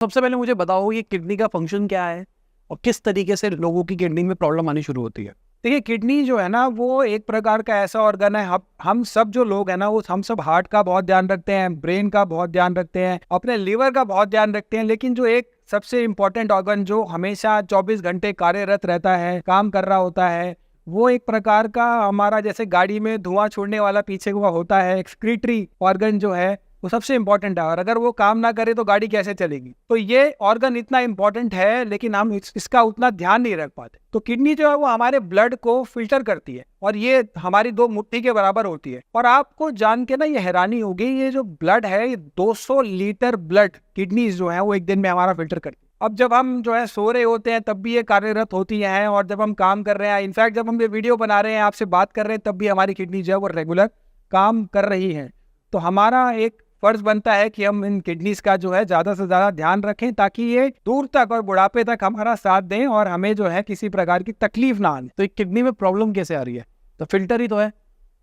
सबसे पहले मुझे बताओ ये किडनी का फंक्शन क्या है और किस तरीके से लोगों की किडनी में प्रॉब्लम आनी शुरू होती है। देखिए, किडनी जो है ना वो एक प्रकार का ऐसा ऑर्गन है। हम सब जो लोग हैं ना वो हम सब हार्ट का बहुत ध्यान रखते हैं, ब्रेन का बहुत ध्यान रखते हैं, अपने लीवर का बहुत ध्यान रखते हैं, लेकिन जो एक सबसे इम्पोर्टेंट ऑर्गन जो हमेशा 24 घंटे कार्यरत रहता है, काम कर रहा होता है, वो एक प्रकार का हमारा जैसे गाड़ी में धुआं छोड़ने वाला पीछे हुआ होता है, एक्सक्रीटरी ऑर्गन जो है वो सबसे इंपॉर्टेंट है। और अगर वो काम ना करे तो गाड़ी कैसे चलेगी। तो ये ऑर्गन इतना इंपॉर्टेंट है, लेकिन हम इसका उतना ध्यान नहीं रख पाते। तो किडनी जो है वो हमारे ब्लड को फिल्टर करती है और ये हमारी 2 मुट्ठी के बराबर होती है। और आपको जान के ना ये हैरानी होगी, ये जो ब्लड है ये 200 लीटर ब्लड किडनी जो है वो एक दिन में हमारा फिल्टर करती है। अब जब हम जो है सो रहे होते हैं तब भी ये कार्यरत होती हैं, और जब हम काम कर रहे हैं, इनफैक्ट जब हम ये वीडियो बना रहे हैं, आपसे बात कर रहे हैं, तब भी हमारी किडनी जो है वो रेगुलर काम कर रही है। तो हमारा एक फर्ज बनता है कि हम इन किडनीज का जो है ज्यादा से ज्यादा ध्यान रखें, ताकि ये दूर तक और बुढ़ापे तक हमारा साथ दें और हमें जो है किसी प्रकार की तकलीफ ना आए। तो एक किडनी में प्रॉब्लम कैसे आ रही है? तो फिल्टर ही तो है,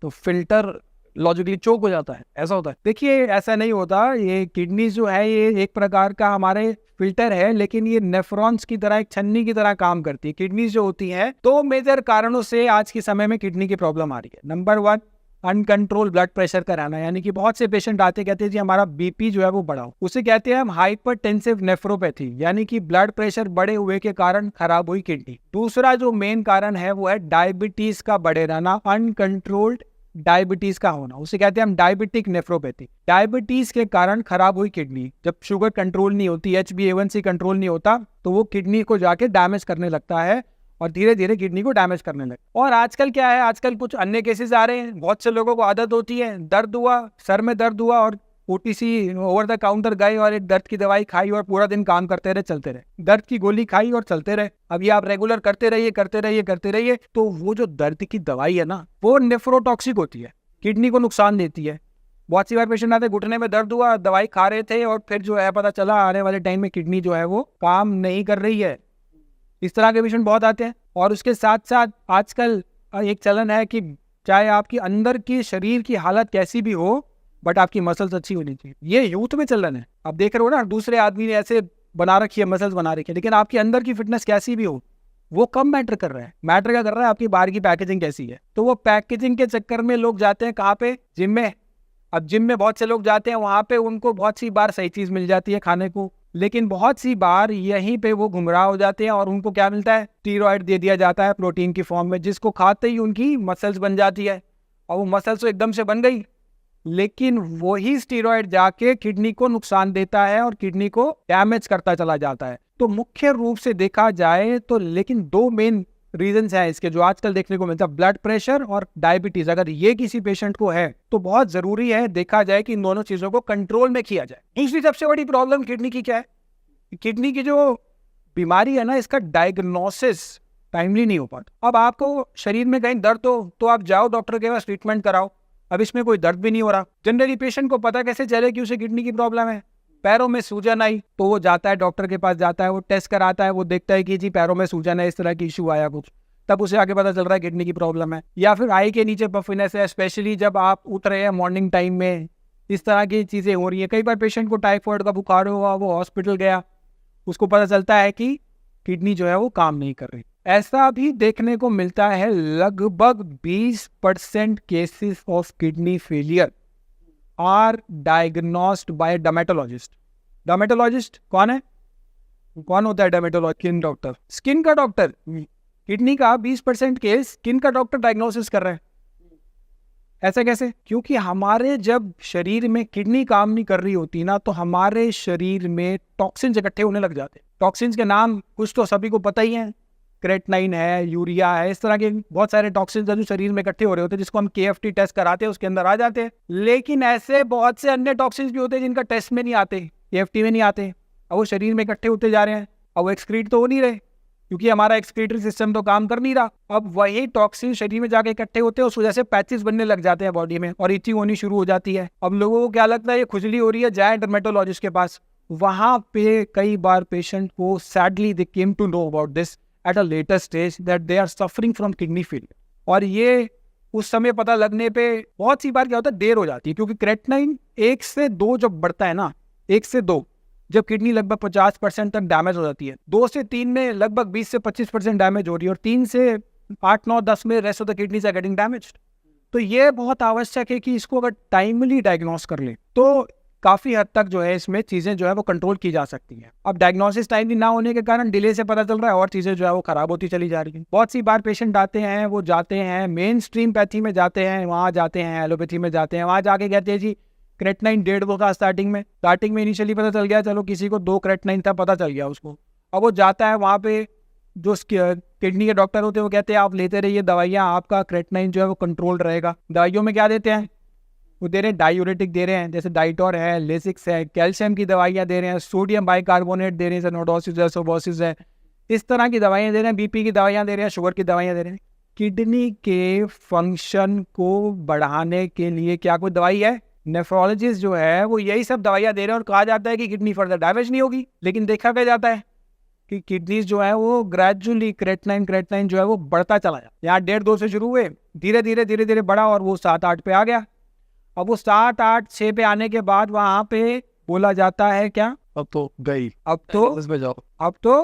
तो फिल्टर लॉजिकली चोक हो जाता है, ऐसा होता है? देखिए, ऐसा नहीं होता। ये किडनी जो है ये एक प्रकार का हमारे फिल्टर है, लेकिन ये नेफ्रॉन्स की तरह, एक छन्नी की तरह काम करती है। किडनी जो होती है 2 मेजर कारणों से आज के समय में किडनी की प्रॉब्लम आ रही है। नंबर 1, अनकंट्रोल ब्लड प्रेशर का रहना, यानी कि बहुत से पेशेंट आते कहते हैं जी हमारा बीपी जो है वो बढ़ा, उसे कहते हैं हम हाइपरटेंसिव नेफ्रोपैथी, यानी कि ब्लड प्रेशर बढ़े हुए के कारण खराब हुई किडनी। दूसरा जो मेन कारण है वो है डायबिटीज का बढ़े रहना, अनकंट्रोल्ड डायबिटीज का होना, उसे कहते हैं हम डायबिटिक नेफ्रोपैथी। डायबिटीज के कारण खराब हुई किडनी, जब शुगर कंट्रोल नहीं होती, HbA1c कंट्रोल नहीं होता, तो वो किडनी को जाके डैमेज करने लगता है और धीरे धीरे किडनी को डैमेज करने लगे। और आजकल क्या है, आजकल कुछ अन्य केसेस आ रहे हैं। बहुत से लोगों को आदत होती है, दर्द हुआ, सर में दर्द हुआ और OTC ओवर द काउंटर गए और एक दर्द की दवाई खाई और पूरा दिन काम करते रहे, चलते रहे, दर्द की गोली खाई और चलते रहे। अब ये आप रेगुलर करते रहिए करते रहिए करते रहिए, तो वो जो दर्द की दवाई है ना वो नेफ्रोटॉक्सिक होती है, किडनी को नुकसान देती है। बहुत सी बार पेशेंट आते, घुटने में दर्द हुआ, दवाई खा रहे थे और फिर जो है पता चला आने वाले टाइम में किडनी जो है वो काम नहीं कर रही है। इस तरह के पेशेंट बहुत आते हैं। और उसके साथ साथ आजकल एक चलन है कि चाहे आपकी अंदर की शरीर की हालत कैसी भी हो, बट आपकी मसल्स अच्छी होनी चाहिए। ये यूथ में चलन है। आप देख रहे हो ना, दूसरे आदमी ने ऐसे बना रखी है, मसल्स बना रखी है, लेकिन आपकी अंदर की फिटनेस कैसी भी हो वो कम मैटर कर रहा है। मैटर क्या कर रहा है, आपकी बाहर की पैकेजिंग कैसी है। तो वो पैकेजिंग के चक्कर में लोग जाते हैं कहाँ पे, जिम में। अब जिम में बहुत से लोग जाते हैं, वहां पे उनको बहुत सी बार सही चीज मिल जाती है खाने को, लेकिन बहुत सी बार यहीं पे वो गुमराह हो जाते हैं और उनको क्या मिलता है, स्टीरॉयड दे दिया जाता है प्रोटीन की फॉर्म में, जिसको खाते ही उनकी मसल्स बन जाती है। और वो मसल्स तो एकदम से बन गई, लेकिन वही स्टीरॉयड जाके किडनी को नुकसान देता है और किडनी को डैमेज करता चला जाता है। तो मुख्य रूप से देखा जाए तो लेकिन 2 मेन रीजंस हैं इसके जो आजकल देखने को मिलता है, ब्लड प्रेशर और डायबिटीज। अगर ये किसी पेशेंट को है तो बहुत जरूरी है देखा जाए कि इन दोनों चीजों को कंट्रोल में किया जाए। दूसरी सबसे बड़ी प्रॉब्लम किडनी की क्या है, किडनी की जो बीमारी है ना, इसका डायग्नोसिस टाइमली नहीं हो पाता। अब आपको शरीर में कहीं दर्द हो तो आप जाओ डॉक्टर के पास, ट्रीटमेंट कराओ। अब इसमें कोई दर्द भी नहीं हो रहा, जनरली पेशेंट को पता कैसे चले कि उसे किडनी की प्रॉब्लम है। पैरों में सूजन आई तो वो जाता है डॉक्टर के पास, जाता है, वो टेस्ट कराता है, वो देखता है कि जी पैरों में सूजन है, इस तरह की इशू आया कुछ, तब उसे आगे पता चल रहा है किडनी की प्रॉब्लम है। या फिर आई के नीचे पफिनेस है, स्पेशली जब आप उठ रहे हैं मॉर्निंग टाइम में, इस तरह की चीजें हो रही है। कई बार पेशेंट को टाइफाइड का बुखार हुआ, वो हॉस्पिटल गया, उसको पता चलता है कि किडनी जो है वो काम नहीं कर रही। ऐसा भी देखने को मिलता है, लगभग 20% cases of kidney failure are diagnosed by dermatologist. Dermatologist कौन है, कौन होता है डर्मेटोलॉजिस्ट? Skin doctor. स्किन का डॉक्टर, किडनी का 20% केस स्किन का डॉक्टर डायग्नोसिस कर रहे हैं। ऐसा कैसे? क्योंकि हमारे जब शरीर में किडनी काम नहीं कर रही होती ना, तो हमारे शरीर में टॉक्सिन्स इकट्ठे होने लग जाते हैं। टॉक्सिन्स के नाम कुछ तो सभी को पता ही है, क्रेटनाइन है, यूरिया है, इस तरह के बहुत सारे टॉक्सिन्स जो शरीर में इकट्ठे हो रहे होते हैं, जिसको हम KFT टेस्ट कराते हैं, उसके अंदर आ जाते हैं। लेकिन ऐसे बहुत से अन्य टॉक्सिन्स भी होते हैं जिनका टेस्ट में नहीं आते, KFT में नहीं आते, और वो शरीर में इकट्ठे होते जा रहे हैं और वो एक्सक्रीट तो हो नहीं रहे, क्योंकि हमारा एक्सक्रीटरी सिस्टम तो काम कर नहीं रहा। अब वही टॉक्सिन शरीर में जाके इकट्ठे होते हैं, उस वजह से पैचेस बनने लग जाते हैं बॉडी में और इचिंग होनी शुरू हो जाती है। अब लोगों को क्या लगता है ये खुजली हो रही है, जाए डर्मेटोलॉजिस्ट के पास। वहां पे कई बार पेशेंट को sadly they came to know about this at a later stage that they are suffering from kidney failure. और ये उस समय पता लगने पे बहुत सी बार क्या होता है, देर हो जाती है, क्योंकि क्रेटनाइन 1 से 2 जब बढ़ता है ना, 1 से 2, जब किडनी लगभग 50% तक डैमेज हो जाती है, 2 से 3 में लगभग 20 से 25% डैमेज हो रही है, और 3 से 8, 9, 10 में rest of the kidneys are getting damaged. तो ये बहुत आवश्यक है कि इसको अगर टाइमली डायग्नोस कर ले तो काफ़ी हद तक जो है इसमें चीज़ें जो है वो कंट्रोल की जा सकती हैं। अब डायग्नोसिस टाइमली ना होने के कारण डिले से पता चल रहा है और चीज़ें जो है वो खराब होती चली जा रही हैं। बहुत सी बार पेशेंट आते हैं, वो जाते हैं मेन स्ट्रीम पैथी में जाते हैं, वहाँ जाते हैं एलोपैथी में जाते हैं, वहाँ जाके कहते हैं जी क्रेटनाइन 1.5 था स्टार्टिंग में इनिशियली पता चल गया, चलो किसी को 2 क्रेटनाइन था पता चल गया उसको। अब वो जाता है वहाँ पे, जो किडनी के डॉक्टर होते हैं वो कहते हैं आप लेते रहिए दवाइयाँ, आपका क्रेटनाइन जो है वो कंट्रोल रहेगा। दवाइयों में क्या देते हैं, वो दे रहे हैं डायूरेटिक दे रहे हैं, जैसे डाइटोर है, लेसिक्स है, कैल्शियम की दवाइयाँ दे रहे हैं, सोडियम बाइकार्बोनेट दे रहे हैं, नोडोसिस है, सोबोसिस है, इस तरह की दवाइयाँ दे रहे हैं, बीपी की दवाइयाँ दे रहे हैं, शुगर की दवाइयाँ दे रहे हैं। किडनी के फंक्शन को बढ़ाने के लिए क्या कोई दवाई है? नेफ्रोलॉजिस्ट जो है वो यही सब दवाइयाँ दे रहे हैं और कहा जाता है कि किडनी फर्दर डैमेज नहीं होगी, लेकिन देखा क्या जाता है कि किडनीज जो है वो ग्रेजुअली क्रेटनाइन जो है वो बढ़ता चला जाता है। यहाँ 1.5-2 से शुरू हुए, धीरे धीरे बढ़ा और वो 7-8 पे आ गया। अब वो 7-8-6 पे आने के बाद वहाँ पे बोला जाता है क्या, अब तो गई, अब तो इसमें जाओ, अब तो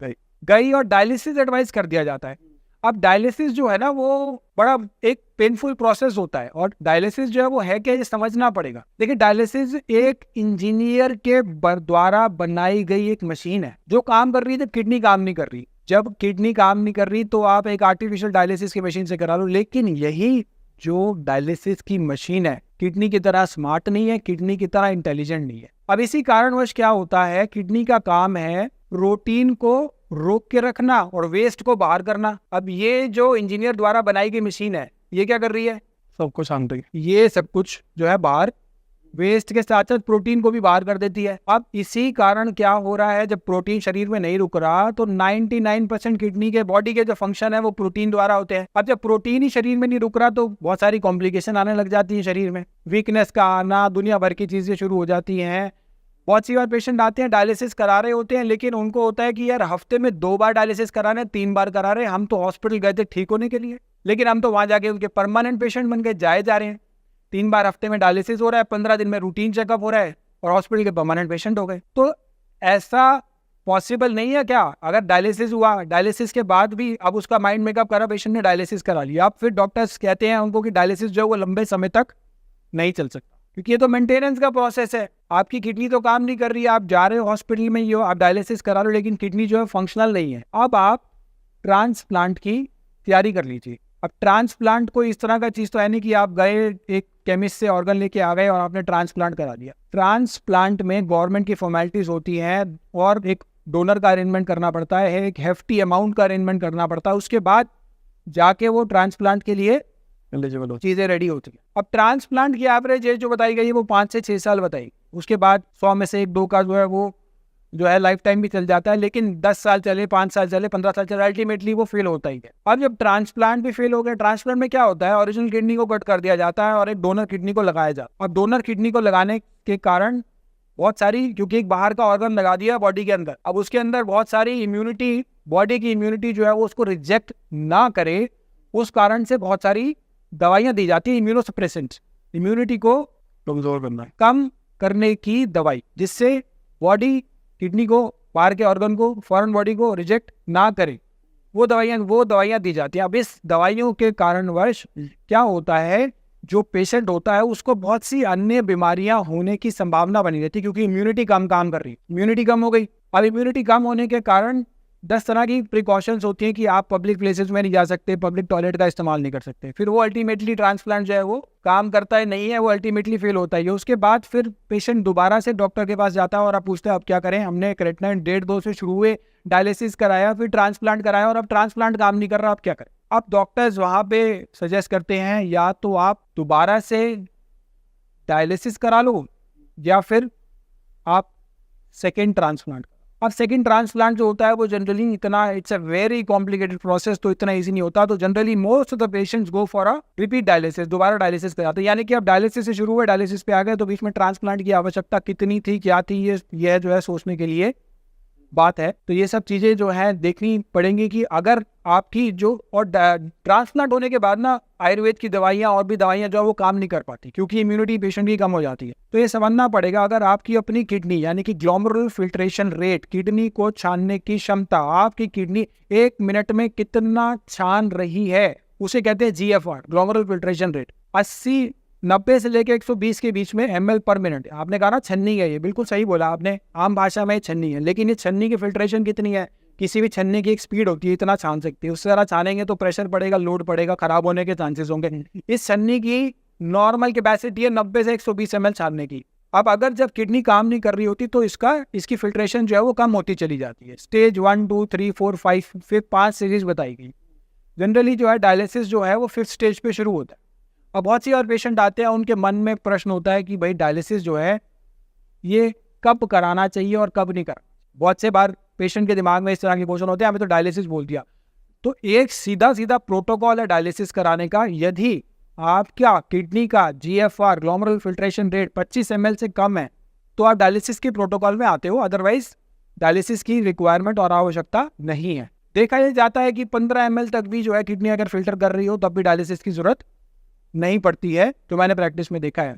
गई गई और डायलिसिस एडवाइस कर दिया जाता है। अब डायलिसिस जो है ना वो बड़ा एक पेनफुल प्रोसेस होता है, और डायलिसिस जो है वो है क्या ये समझना पड़ेगा। देखिए डायलिसिस एक इंजीनियर के द्वारा बनाई गई एक मशीन है जो काम कर रही है जब किडनी काम नहीं कर रही। जब किडनी काम नहीं कर रही तो आप एक आर्टिफिशियल डायलिसिस की मशीन से करा लो, लेकिन यही जो डायलिसिस की मशीन है किडनी की तरह स्मार्ट नहीं है, किडनी की तरह इंटेलिजेंट नहीं है। अब इसी कारणवश क्या होता है, किडनी का काम है प्रोटीन को रोक के रखना और वेस्ट को बाहर करना। अब ये जो इंजीनियर द्वारा बनाई गई मशीन है ये क्या कर रही है, सब कुछ शांत है, ये सब कुछ जो है बाहर वेस्ट के साथ साथ प्रोटीन को भी बाहर कर देती है। अब इसी कारण क्या हो रहा है, जब प्रोटीन शरीर में नहीं रुक रहा तो 99% किडनी के बॉडी के जो फंक्शन है वो प्रोटीन द्वारा होते हैं। अब जब प्रोटीन ही शरीर में नहीं रुक रहा तो बहुत सारी कॉम्प्लिकेशन आने लग जाती है शरीर में, वीकनेस का आना, दुनिया भर की चीजें शुरू हो जाती हैं। बहुत सी बार पेशेंट आते हैं डायलिसिस करा रहे होते हैं, लेकिन उनको होता है कि यार हफ्ते में 2 बार डायलिसिस कराने, 3 बार करा रहे हैं, हम तो हॉस्पिटल गए थे ठीक होने के लिए, लेकिन हम तो वहां जाके उनके परमानेंट पेशेंट बन के जाए जा रहे हैं। 3 बार हफ्ते में डायलिसिस हो रहा है, 15 दिन में रूटीन चेकअप हो रहा है और हॉस्पिटल के परमानेंट पेशेंट हो गए। तो ऐसा पॉसिबल नहीं है क्या? अगर डायलिसिस हुआ, डायलिसिस के बाद भी अब उसका माइंड मेकअप करा, पेशेंट ने डायलिसिस करा लिया, अब फिर डॉक्टर्स कहते हैं उनको कि डायलिसिस जो है वो लंबे समय तक नहीं चल सकता, क्योंकि ये तो मेंटेनेंस का प्रोसेस है। आपकी किडनी तो काम नहीं कर रही है, आप जा रहे हो हॉस्पिटल में, ये आप डायलिसिस करा लो, लेकिन किडनी जो है फंक्शनल नहीं है। अब आप ट्रांसप्लांट की तैयारी कर लीजिए। अब ट्रांसप्लांट कोई इस तरह का चीज तो है नहीं कि आप गए एक केमिस्ट से ऑर्गन लेके आ गए और आपने ट्रांसप्लांट करा दिया। ट्रांसप्लांट में गवर्नमेंट की फॉर्मेलिटीज होती हैं और एक डोनर का अरेंजमेंट करना पड़ता है, एक हेफ्टी अमाउंट का अरेंजमेंट करना पड़ता है, उसके बाद जाके वो ट्रांसप्लांट के लिए एलिजिबल हो। चीजें रेडी होती है। अब ट्रांसप्लांट की एवरेज एज जो बताई गई है वो 5 से 6 साल बताई, उसके बाद 100 में से 1-2 का जो है वो जो है लाइफ टाइम भी चल जाता है, लेकिन 10 साल चले, 5 साल चले, 15 साल चले, अल्टीमेटली वो फेल होता ही है। अब जब ट्रांसप्लांट भी फेल हो गया, ट्रांसप्लांट में क्या होता है, ओरिजिनल किडनी को कट कर दिया जाता है और एक डोनर किडनी को लगाया जाता है। अब डोनर किडनी को लगाने के कारण बहुत सारी, क्योंकि एक बाहर का ऑर्गन लगा दिया बॉडी के अंदर, अब उसके अंदर बहुत सारी इम्यूनिटी, बॉडी की इम्यूनिटी जो है वो उसको रिजेक्ट ना करे, उस कारण से बहुत सारी दवाइयाँ दी जाती है, इम्यूनोसप्रेसेंट, इम्यूनिटी को कमजोर करना, कम करने की दवाई, जिससे बॉडी किडनी को, बाहर के ऑर्गन को, फॉरेन बॉडी को रिजेक्ट ना करे, वो दवाइयाँ दी जाती हैं। अब इस दवाइयों के कारणवश क्या होता है, जो पेशेंट होता है उसको बहुत सी अन्य बीमारियां होने की संभावना बनी रहती है, क्योंकि इम्यूनिटी कम काम कर रही है, इम्यूनिटी कम हो गई। अब इम्यूनिटी कम होने के कारण 10 तरह की प्रिकॉशंस होती हैं कि आप पब्लिक प्लेसेस में नहीं जा सकते, पब्लिक टॉयलेट का इस्तेमाल नहीं कर सकते, फिर वो अल्टीमेटली ट्रांसप्लांट जो है वो काम करता है नहीं है, वो अल्टीमेटली फेल होता है। उसके बाद फिर पेशेंट दोबारा से डॉक्टर के पास जाता है और आप पूछते हैं अब क्या करें, हमने क्रेटनाइन 1.5-2 से शुरू हुए, डायलिसिस कराया, फिर ट्रांसप्लांट कराया और अब ट्रांसप्लांट काम नहीं कर रहा, अब क्या करें? अब डॉक्टर्स वहाँ पे सजेस्ट करते हैं या तो आप दोबारा से डायलिसिस करा लो या फिर आप सेकेंड ट्रांसप्लांट। अब सेकंड ट्रांसप्लांट जो होता है वो जनरली इतना, it's a very complicated process, तो इतना इजी नहीं होता, तो generally most of the patients go for a repeat dialysis, दोबारा डायलिसिस कराते हैं। यानी कि अब डायलिसिस से शुरू हुए, डायलिसिस पे आ गए, तो बीच में ट्रांसप्लांट की आवश्यकता कितनी थी, क्या थी, ये जो है सोचने के लिए बात है। तो ये सब चीज़ें जो है देखनी पड़ेंगी कि अगर आपकी जो और ट्रांसप्लांट होने के बाद ना आयुर्वेद की दवाइयाँ और भी दवाइयाँ जो है वो काम नहीं कर पाती, क्योंकि इम्यूनिटी पेशेंट की कम हो जाती है। तो ये समझना पड़ेगा, अगर आपकी अपनी किडनी यानी कि ग्लोमेरुलर फिल्ट्रेशन रेट, किडनी को छानने की क्षमता, आपकी किडनी 1 मिनट में कितना छान रही है, उसे कहते हैं GFR, ग्लोमेरुलर फिल्ट्रेशन रेट। 90 से लेकर 120 के बीच में ml पर मिनट। आपने कहा ना छन्नी है, ये बिल्कुल सही बोला आपने, आम भाषा में छन्नी है, लेकिन ये छन्नी की फिल्ट्रेशन कितनी है? किसी भी छन्नी की एक स्पीड होती है, इतना छान सकती है। उससे ज़्यादा छानेंगे तो प्रेशर पड़ेगा, लोड पड़ेगा, खराब होने के चांसेस होंगे। इस छन्नी की नॉर्मल कैपेसिटी है 90 से 120 ml छानने की। अब अगर जब किडनी काम नहीं कर रही होती तो इसकी फिल्ट्रेशन जो है वो कम होती चली जाती है। स्टेज 1, 2, 3, 4, 5, फिर 5 सीरीज बताई गई। जनरली जो है डायलिसिस जो है वो 5th स्टेज पे शुरू होता है। अब बहुत सी और पेशेंट आते हैं, उनके मन में प्रश्न होता है कि भाई डायलिसिस जो है ये कब कराना चाहिए और कब नहीं कराना। बहुत से बार पेशेंट के दिमाग में इस तरह के क्वेश्चन होते हैं, हमें तो डायलिसिस बोल दिया। तो एक सीधा प्रोटोकॉल है डायलिसिस कराने का। यदि आपका किडनी का GFR, glomerular filtration rate 25 ml से कम है तो आप डायलिसिस के प्रोटोकॉल में आते हो, अदरवाइज डायलिसिस की रिक्वायरमेंट और आवश्यकता नहीं है। देखा यह जाता है कि 15 ml तक भी जो है किडनी अगर फिल्टर कर रही हो तब भी डायलिसिस की जरूरत नहीं पड़ती है, जो मैंने प्रैक्टिस में देखा है।